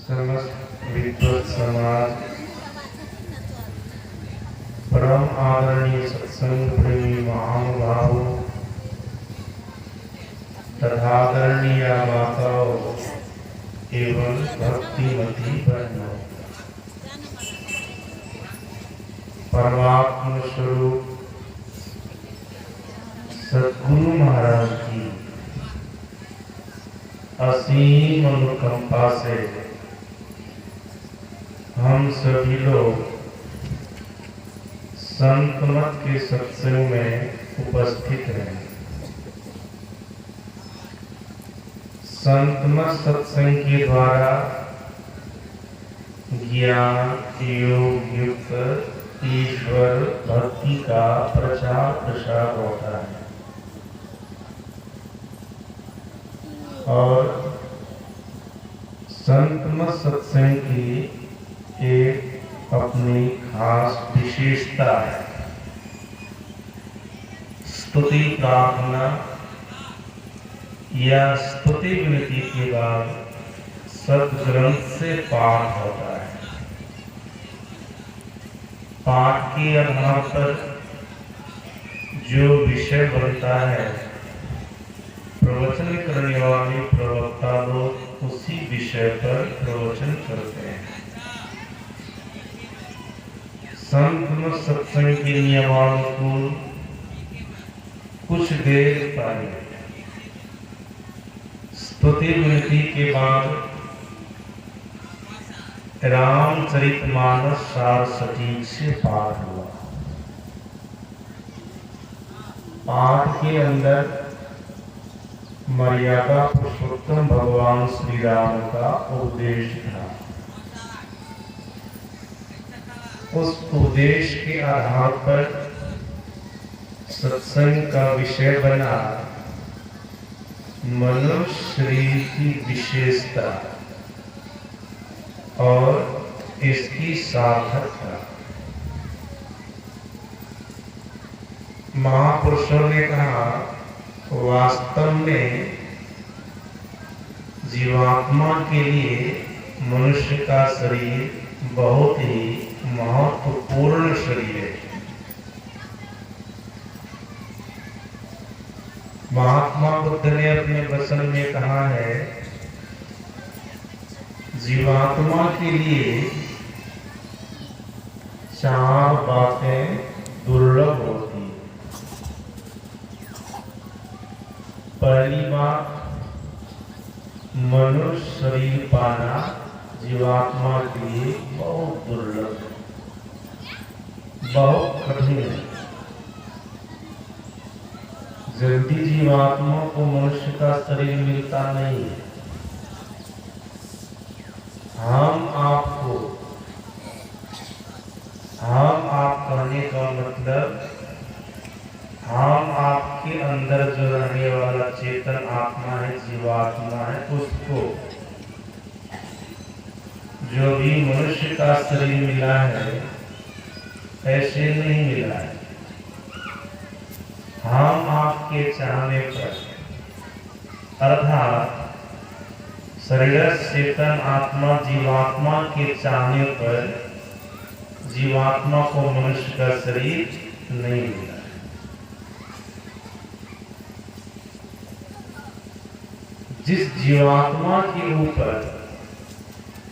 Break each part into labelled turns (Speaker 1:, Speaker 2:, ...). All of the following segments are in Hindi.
Speaker 1: समस्त विद्वत समाज, परम आदरणीय सत्संग प्रेमी महानुभावों तथा आदरणीय माताओं एवं भक्तिमती बहनों, परमात्मा स्वरूप सद्गुरु महाराज की असीम अनुकंपा से हम सभी लोग संत मत के सत्संग में उपस्थित हैं। संत मत सत्संग के द्वारा ज्ञान योग युक्त ईश्वर भक्ति का प्रचार प्रसार होता है और संत मत सत्संग की एक अपनी खास विशेषता है। स्तुति प्रार्थना या स्तुति विनती के बाद सद्ग्रंथ से पाठ होता है। पाठ के आधार पर जो विषय बनता है, प्रवचन करने वाले प्रवक्ता लोग उसी विषय पर प्रवचन करते हैं। संत मत सत्संग के नियमानुकूल कुछ देर पहले स्तुति विनती के बाद रामचरितमानस सार सटीक से पाठ हुआ। पाठ के अंदर मर्यादा पुरुषोत्तम भगवान श्री राम का उपदेश था। उस उपदेश के आधार पर सत्संग का विषय बना मनुष्य शरीर की विशेषता और इसकी सार्थकता। महापुरुषों ने कहा, वास्तव में जीवात्मा के लिए मनुष्य का शरीर बहुत ही महत्वपूर्ण शरीर है। महात्मा बुद्ध ने अपने वचन में कहा है, जीवात्मा के लिए चार बातें दुर्लभ होती हैं। पहली बात, मनुष्य शरीर पाना जीवात्मा के लिए बहुत दुर्लभ है, बहुत कठिन है। जल्दी जीवात्मा को मनुष्य का शरीर मिलता नहीं है। हम आप कहने का मतलब, हम आपके अंदर जो रहने वाला चेतन आत्मा है, जीवात्मा है, उसको जो भी मनुष्य का शरीर मिला है, ऐसे नहीं मिला है। हम आपके चाहने पर, अर्थात शरीर चेतन आत्मा जीवात्मा के चाहने पर जीवात्मा को मनुष्य का शरीर नहीं मिला। जिस जीवात्मा के ऊपर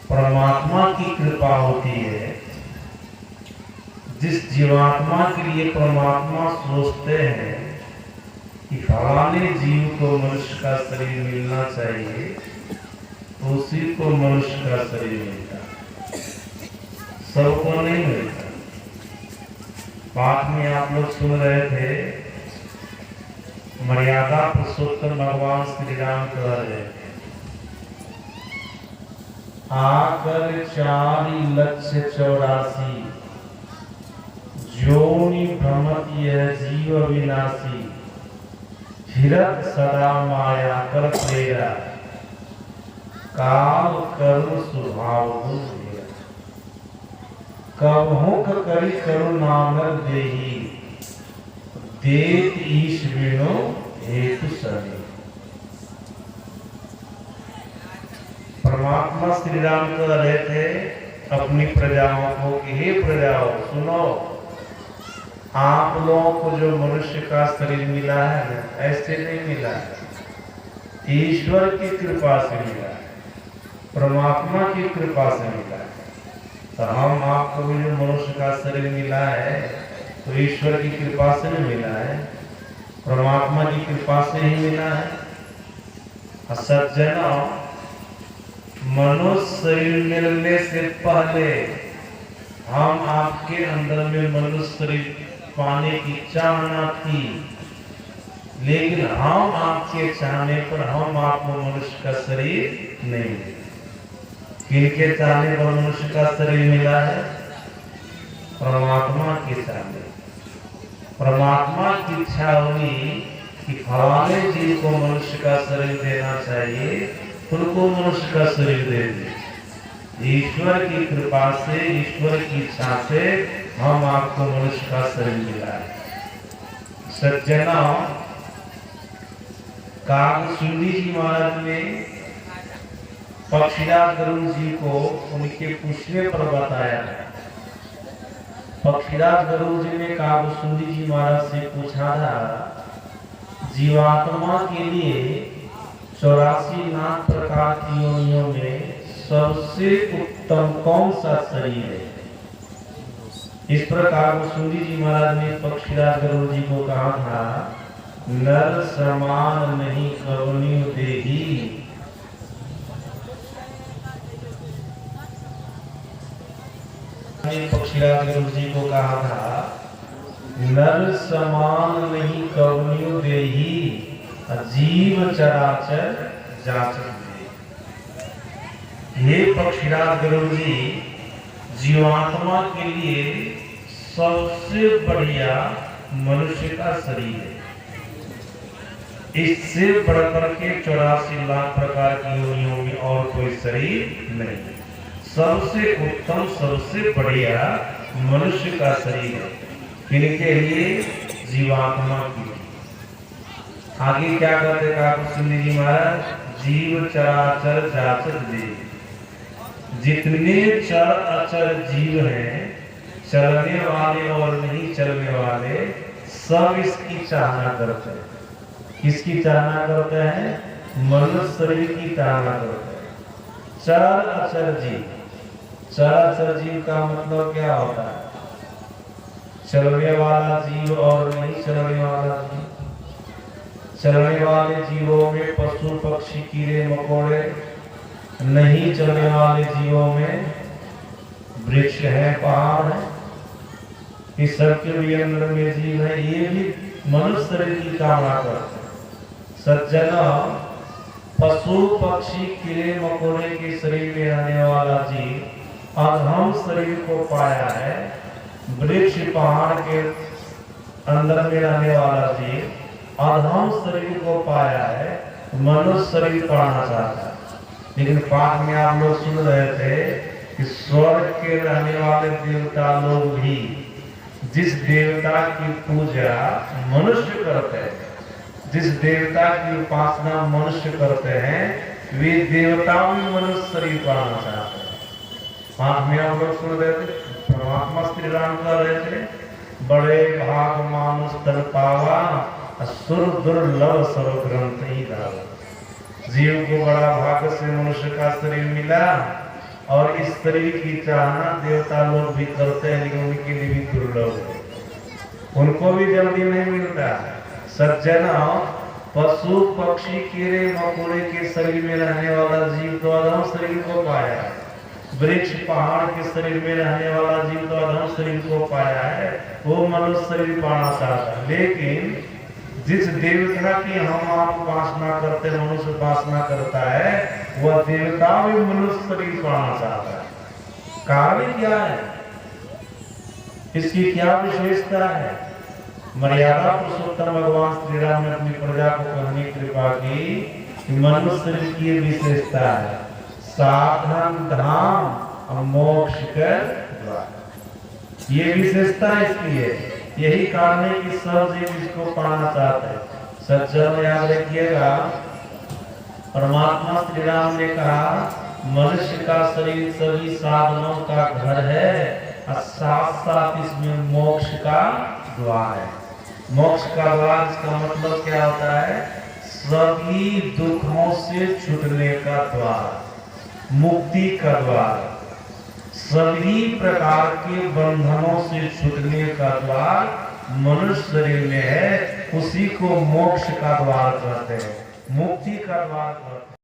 Speaker 1: परमात्मा की कृपा होती है, जिस जीवात्मा के लिए परमात्मा सोचते हैं कि फलाने जीव को मनुष्य का शरीर मिलना चाहिए, तो उसी को मनुष्य का शरीर मिलता, सबको नहीं मिलता। पाठ में आप लोग सुन रहे थे, मर्यादा पुरुषोत्तम भगवान श्री राम कह रहे थे, आकर 4,84,000 जोनि भ्रमत यह जीव विनाशी, फिरत सदा माया कर प्रेरा, काल करुण स्वभाव दूर, कबहुँ करी करुणानर देही, देत ईश बिनो हेतु सरे। परमात्मा श्री राम कह रहे थे अपनी प्रजाओं को कि हे प्रजाओं सुनो, आप लोगों को जो मनुष्य का शरीर मिला है ना, ऐसे नहीं मिला है, ईश्वर की कृपा से मिला है, परमात्मा की कृपा से मिला है। तो हम आपको भी जो मनुष्य का शरीर मिला है तो ईश्वर की कृपा से नहीं मिला है, परमात्मा की कृपा से ही मिला है। सज्जनों, मनुष्य शरीर मिलने से पहले हम आपके अंदर में मनुष्य शरीर पाने की चाहना थी, लेकिन हम आपके चाहने पर हम आपको मनुष्य का शरीर नहीं मिला। किनके चाहने पर मनुष्य का शरीर मिला है? परमात्मा के चाहने। परमात्मा की इच्छा हुई कि फलाने जीव को मनुष्य का शरीर देना चाहिए, उनको मनुष्य का शरीर दे दिए। ईश्वर की कृपा से, ईश्वर की इच्छा से हम आपको मनुष्य का शरीर मिला है। सज्जनों, कागसुंदी जी महाराज ने पक्षीराज गरुड़ जी को उनके पूछने पर बताया। पक्षीराज गरुड़ जी ने कागसुंदी जी महाराज से पूछा था, जीवात्मा के लिए 84 नाना प्रकार की योनियों में सबसे उत्तम कौन सा शरीर है? इस प्रकार कागसुंदी जी महाराज ने पक्षीराज गरुड़ जी को कहा था, नर समान नहीं कवनी देही। पक्षीराज गरुड़ जी को कहा था, नर समान नहीं कवनी देही, जीव चराचर जाचक दे। हे पक्षीराज गरुड़ जी, जीवात्मा के लिए सबसे बढ़िया मनुष्य का शरीर है। इससे बढ़कर के 84 लाख प्रकार की योनियों में और कोई शरीर नहीं। सबसे उत्तम, सबसे बढ़िया मनुष्य का शरीर है। किनके लिए? जीवात्मा के लिए। आगे क्या कहते कागसुंदी जी महाराज? जीव चराचर जाचक दे। जितने चर अचर जीव हैं, चलने वाले और नहीं चलने वाले, सब इसकी चाहना करते हैं। किसकी चाहना करते हैं? मनुष्य शरीर की चाहना करते हैं। चर अचर जीव। चर अचर जीव का मतलब क्या होता है? चलने वाला जीव और नहीं चलने वाला जीव। चलने वाले जीवों में पशु पक्षी कीड़े मकोड़े, नहीं चलने वाले जीवों में वृक्ष है, पहाड़ है, इस सबके भी अंदर में जीव है। ये भी मनुष्य शरीर की कामना करते हैं। सज्जनों, पशु पक्षी कीड़े मकोड़े के शरीर में रहने वाला जीव अधम शरीर को पाया है। वृक्ष पहाड़ के अंदर में रहने वाला जीव अधम शरीर को पाया है, मनुष्य शरीर पाना चाहता है। लेकिन पाठ में आप लोग सुन रहे थे कि स्वर्ग के रहने वाले देवता लोग भी जिस देवता की पूजा मनुष्य करते हैं, जिस देवता की उपासना मनुष्य करते हैं, वे देवता भी मनुष्य शरीर पाना चाहते हैं। पाठ में आप लोग सुन रहे थे, परमात्मा श्री राम कह रहे थे, बड़े भाग मानुष तन पावा, असुर दुर्लभ सर्व ग्रंथ ही दावा। जीव को बड़ा भाग्य से मनुष्य का शरीर मिला और इस शरीर की चाहना देवता लोग भी करते हैं, लेकिन उनके लिए भी दुर्लभ है, उनको भी जल्दी नहीं मिलता। सज्जनों, पशु पक्षी कीड़े मकोड़े के शरीर में रहने वाला जीव तो अधम शरीर को पाया है, वृक्ष पहाड़ के शरीर में रहने वाला जीव तो अधम शरीर को पाया है, वो मनुष्य शरीर पाना चाहता है। लेकिन जिस देवता की हम आप उपासना करते हैं, मनुष्य उपासना करता है, वह देवता भी मनुष्य शरीर पाना चाहता है। कारण क्या है? इसकी क्या विशेषता है? मर्यादा पुरुषोत्तम भगवान श्री राम ने अपनी प्रजा को कहने की कृपा की कि मनुष्य शरीर की विशेषता है साधन धाम मोक्ष कर द्वार। ये विशेषता इसकी है। यही कारण है कि सब जीव इसको पाना चाहते हैं। सज्जन याद रखिएगा, परमात्मा श्री राम ने कहा मनुष्य का शरीर सभी साधनों का घर है और साथ साथ इसमें मोक्ष का द्वार है। मोक्ष का द्वार इसका मतलब क्या होता है? सभी दुखों से छूटने का द्वार, मुक्ति का द्वार, सभी प्रकार के बंधनों से छूटने का द्वार मनुष्य शरीर में है। उसी को मोक्ष का द्वार कहते हैं, मुक्ति का द्वार कहते हैं।